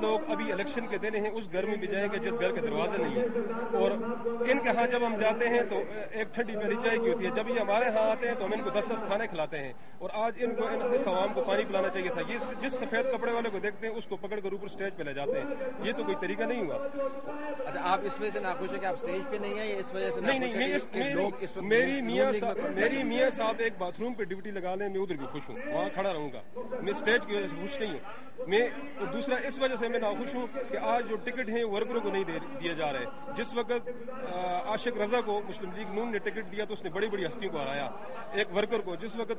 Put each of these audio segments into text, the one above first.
लोग अभी इलेक्शन के दिन हैं उस घर में भी जाएंगे जिस घर के दरवाजे नहीं है, और इनके यहाँ जब हम जाते हैं तो एक ठंडी पहली चाय की होती है, जब ये हमारे यहाँ आते हैं तो हम इनको 10-10 खाने खिलाते हैं, और आज इनको इस आवाम को पानी पिलाना चाहिए था। ये जिस सफेद कपड़े वाले को देखते हैं उसको पकड़ कर ऊपर स्टेज पे ले जाते हैं, ये तो कोई तरीका नहीं हुआ। अच्छा, आप इस वजह से नाखुश है कि आप स्टेज पे नहीं हैं, इस वजह से नहीं, मेरी मियाँ साहब एक बाथरूम पे ड्यूटी लगा लें, मैं उधर भी खुश हूँ, वहाँ खड़ा रहूंगा, मैं स्टेज की वजह से खुश नहीं हूँ। और दूसरा इस वजह से मैं नाखुश हूँ कि आज जो टिकट हैं वर्करों को नहीं दिए जा रहे। जिस वक्त आशिक रजा को मुस्लिम लीग नून ने टिकट दिया तो उसने बड़ी बड़ी हस्तियों को हराया, एक वर्कर को। जिस वक्त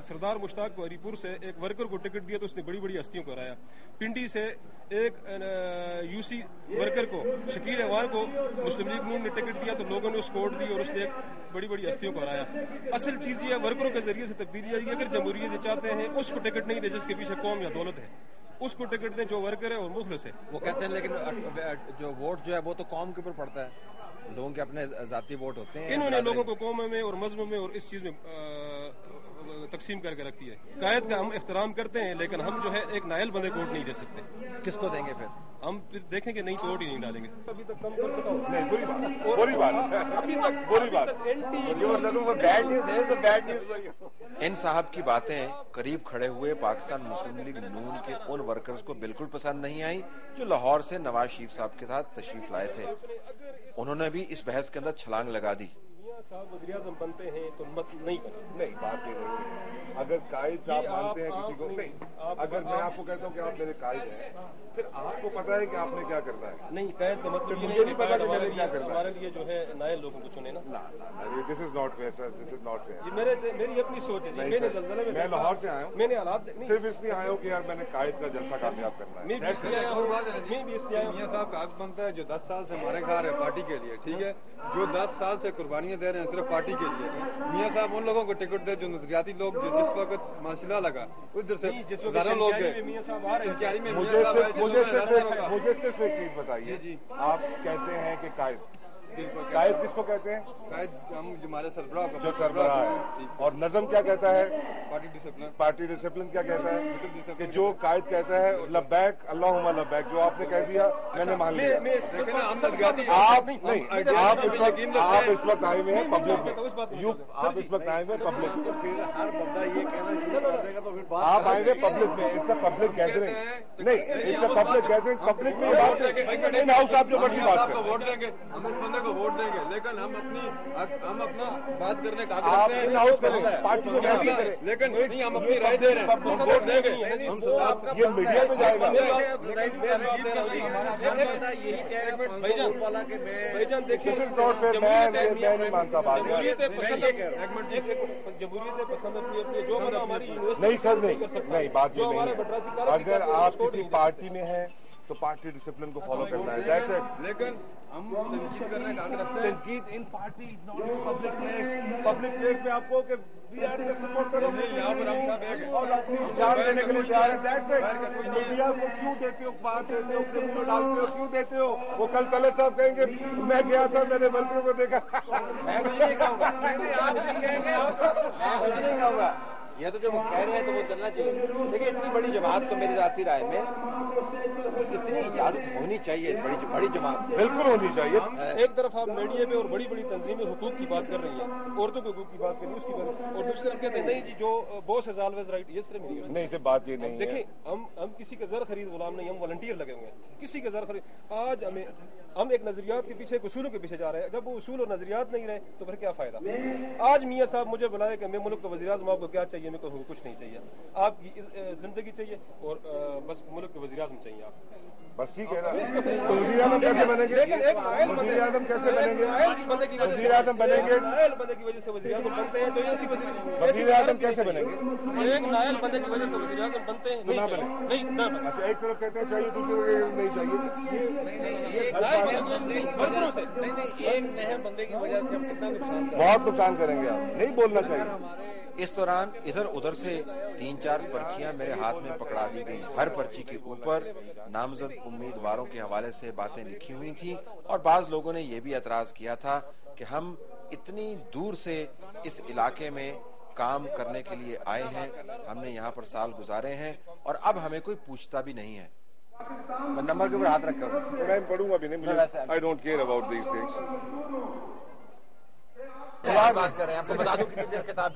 सरदार मुश्ताक को हरीपुर से एक वर्कर को टिकट दिया तो उसने बड़ी बड़ी हस्तियों को हराया। पिंडी से एक यूसी वर्कर को, शकील अहवान को मुस्लिम लीग नून ने टिकट दिया तो लोगों ने उसको वोट दी और उसने एक बड़ी बड़ी हस्तियों को हराया। असल चीज ये वर्करों के जरिए से तब्दीली आएगी। अगर जमहूरियत चाहते हैं उसको टिकट नहीं दे जिसके पीछे कौम या दौलत है, उसको टिकट दें जो वर्कर है और मुखलिस है। वो कहते हैं लेकिन जो वोट जो है वो तो कौम के ऊपर पड़ता है, लोगों के अपने जाती वोट होते हैं। इन्होंने लोगों को कौम में और मजहब में और इस चीज में तकसीम करके रखी है। कायद का हम एहतराम करते हैं लेकिन हम जो है एक नायल बंदे को वोट नहीं दे सकते। किसको देंगे फिर? हम फिर देखेंगे, नहीं तो वोट ही नहीं डालेंगे। अभी तक कम कर चुका हूँ। नहीं, बुरी बात अभी तक इन साहब की बातें करीब खड़े हुए पाकिस्तान मुस्लिम लीग नून के उन वर्कर्स को बिल्कुल पसंद नहीं आई जो लाहौर से नवाज शरीफ साहब के साथ तशरीफ लाए थे। उन्होंने भी इस बहस के अंदर छलांग लगा दी। साहब वज़ीर-ए-आज़म बनते हैं तो मत नहीं करें। नहीं, बात ये नहीं है। अगर कायद आप मानते हैं किसी को, नहीं, अगर मैं आपको कहता हूँ कि आप मेरे कायद हैं, फिर आपको पता है कि आपने क्या करना है। नहीं, कायद का मतलब मुझे नहीं पता कि मैंने क्या करना है। हमारे लिए जो है नए लोगों को चुने ना। This is not fair sir, this is not fair. ये मेरी अपनी सोच है। मैं लाहौर से आया हूँ, मैंने हालात सिर्फ इसलिए आया हूँ कि यार मैंने कायद का जलसा कामयाब करना है। मैं भी इसलिए मियाँ साहब कायद बनता है जो 10 साल से हमारे घर है पार्टी के लिए, ठीक है, जो 10 साल से कुर्बानियां दे रहे हैं सिर्फ पार्टी के लिए। मियाँ साहब उन लोगों को टिकट दे जो नजरियाती लोग जो जिस वक्त माशिला लगा उधर से ज्यादा लोग गए। मुझे सिर्फ एक चीज बताइए, आप कहते हैं कि कायद किसको कहते हैं? कायद हम हमारे सरबराह जो सरबराह है। और नज़म क्या कहता है? पार्टी डिसिप्लिन क्या कहता है? कि जो कायद कहता है लब्बैक अल्लाहुम्मा लब्बैक, जो आपने कह दिया मैंने मान लिया। आप इस वक्त आए हुए हैं पब्लिक में, आप इस वक्त आए हुए पब्लिक में, हर बंदा ये कहना शुरू कर देगा तो फिर आप आए हुए पब्लिक में। इट्स अ पब्लिक गैदरिंग, नहीं, it's a public gathering. Public में इन हाउस आप जो मर्जी बात करें, वोट देंगे, हम उस बंदे को वोट देंगे, लेकिन हम अपना बात करने का आप इन हाउस करें, पार्टी को नहीं करें, लेकिन नहीं, हम अपनी राय दे रहे हैं, हम वोट देंगे। हम ये मीडिया में जाएगा। भाईजान देखिए, मैं नहीं मानता बात। जमहूरियत पसंद अपनी जो हमारी नहीं सर, नहीं, बात ये नहीं है। अगर आप किसी पार्टी में हैं तो पार्टी डिसिप्लिन को फॉलो करना है, दैट्स इट। लेकिन हम तनकीद करने का आग्रह रखते हैं। तनकीद in party not in public place में आपको कि वीआर को सपोर्ट करो, यहाँ पर हम सब और अपनी जान देने के लिए तैयार है, दैट्स इट। मीडिया को क्यों देते हो, बात देते हो, अपने मुंह में डालते हो, क्यों देते हो? वो कल तले साहब कहेंगे मैं गया था, मैंने वर्करों को देखा। मैं कुछ नहीं कहूँगा, ये तो जो वो कह रहे हैं तो वो चलना चाहिए। देखिए, इतनी बड़ी जमात को मेरी जाती राय में इतनी इजाजत होनी चाहिए, बड़ी जमात बिल्कुल होनी चाहिए। एक तरफ आप मीडिया में और बड़ी बड़ी तंजीमें हुकूक की बात कर रही हैं, औरतों के हुकूक की बात कर रही है, उसकी बात, और दूसरी तरफ कहते हैं नहीं जी जो बॉस इज ऑलवेज राइट। ये सिर्फ नहीं से बात ये नहीं। देखिए, हम किसी के जर खरीद गुलाम नहीं, हम वॉलंटियर लगे हुए हैं, किसी के जर खरीद। आज हम एक नजरियात के पीछे, एक उसूलों के पीछे जा रहे हैं। जब वो उसूल और नजरियात नहीं रहे तो फिर क्या फायदा? आज मियाँ साहब मुझे बुलाए कि मैं मुल्क का वज़ीर-ए-आज़म, आपको क्या चाहिए? मैं कहूँ कुछ नहीं चाहिए, आपकी जिंदगी चाहिए और बस मुल्क के वज़ीर-ए-आज़म चाहिए आप। बस ठीक है ना। तो वज़ीर-ए-आज़म कैसे बनेंगे? वज़ीर-ए-आज़म कैसे बनेंगे? वज़ीर-ए-आज़म बनेंगे, नायल बंदे की वजह से वज़ीर-ए-आज़म बनते हैं। तो ऐसी वज़ीर-ए-आज़म कैसे बनेंगे? एक नायल बंदे की वजह से वज़ीर-ए-आज़म बनते हैं, नहीं बने। अच्छा, एक तरफ कहते हैं चाहिए, दूसरे नहीं चाहिए। एक नहर बंदे की वजह से हम कितना नुकसान, बहुत नुकसान करेंगे। आप नहीं बोलना चाहिए। इस दौरान इधर उधर से 3-4 पर्चियां मेरे हाथ में पकड़ा दी गई। हर पर्ची के ऊपर नामजद उम्मीदवारों के हवाले से बातें लिखी हुई थी और बाज लोगों ने यह भी एतराज किया था कि हम इतनी दूर से इस इलाके में काम करने के लिए आए हैं, हमने यहाँ पर साल गुजारे हैं और अब हमें कोई पूछता भी नहीं है। नंबर के ऊपर हाथ रखा हुआ। मैं पढ़ूंगा भी नहीं, I don't care about these things. बात कर रहे हैं, आपको बता दूं कितनी देर किताब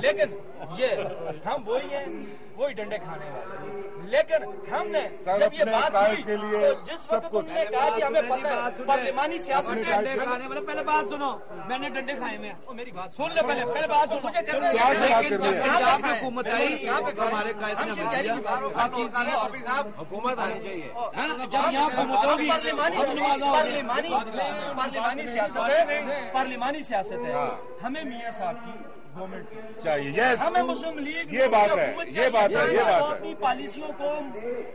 लेकिन ये हम वही हैं, वही डंडे खाने वाले। लेकिन हमने जब ये बात हुई तो जिस वक्त उन्होंने कहा कि हमें पता है पार्लिमानी सियासत है, खाने वाले, पहले बात सुनो, मैंने डंडे खाए में, मेरी बात सुन ले, पहले बात सुन, मुझे कर रहे हैं हुकूमत आई, यहाँ पे हमारे हुकूमत आनी चाहिए, पार्लिमानी सियासत है, हमें मियाँ साहब की गवर्नमेंट चाहिए। यस, हमें मुस्लिम लीग ये बात है, ये बात है, ये बात है। अपनी पॉलिसियों को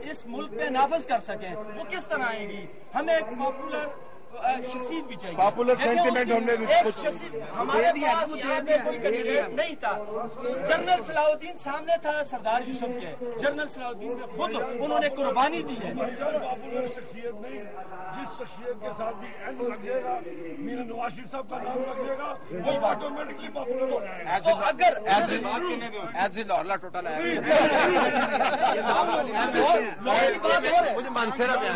इस मुल्क में नाफज कर सकें, वो किस तरह आएंगी? हमें एक पॉपुलर शख्सियत भी चाहिए, पॉपुलर सेंटिमेंट हमने हमारे पास यहाँ पे कोई कैंडिडेट नहीं था। जनरल सलाहुद्दीन सामने था सरदार यूसुफ के, जनरल सलाहुद्दीन खुद उन्होंने कुर्बानी दी है। पॉपुलर शख्सियत नहीं, जिस शख्सियत के साथ भी एन लग जाएगा, मीर नवाज शरीफ साहब का नाम लग जाएगा, वो ऑटोमेटिकली पॉपुलर हो जाएगा। तो अगर लाहौर टोटल मुझे मानसेरा में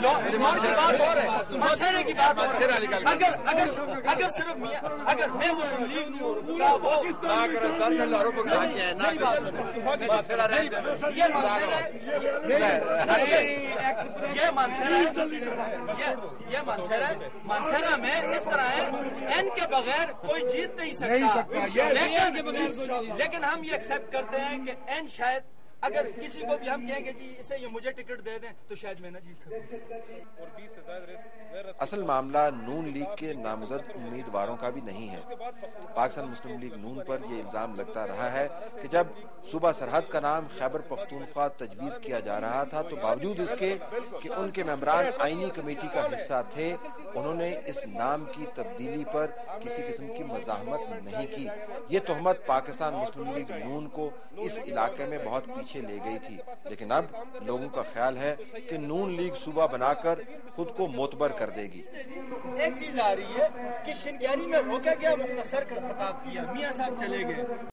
मानसेरे की बात अगर सिर्फ अगर मैं मुस्लिम लीग पूरा वो मानसेरा में इस तरह है, एन के बगैर कोई जीत नहीं सकता। लेकिन हम ये एक्सेप्ट करते हैं कि एन शायद अगर किसी को भी हम कहेंगे जी इसे ये मुझे टिकट दे दें तो शायद मैं न जीत सकूं। असल मामला नून लीग के नामजद उम्मीदवारों का भी नहीं है। पाकिस्तान मुस्लिम लीग नून पर यह इल्जाम लगता रहा है कि जब सूबा सरहद का नाम खैबर पख्तूनख्वा तजवीज किया जा रहा था तो बावजूद इसके कि उनके मेंबरान आईनी कमेटी का हिस्सा थे, उन्होंने इस नाम की तब्दीली पर किसी किस्म की मज़ाहमत नहीं की। ये तोहमत पाकिस्तान मुस्लिम लीग नून को इस इलाके में बहुत पीछे ले गई थी। लेकिन अब लोगों का ख्याल है कि नून लीग सूबा बनाकर खुद को मोतबर कर देगी। एक चीज आ रही है कि शिनक्यानी में रोका गया, मुख्तसर खिताब किया, मियाँ साहब चले गए।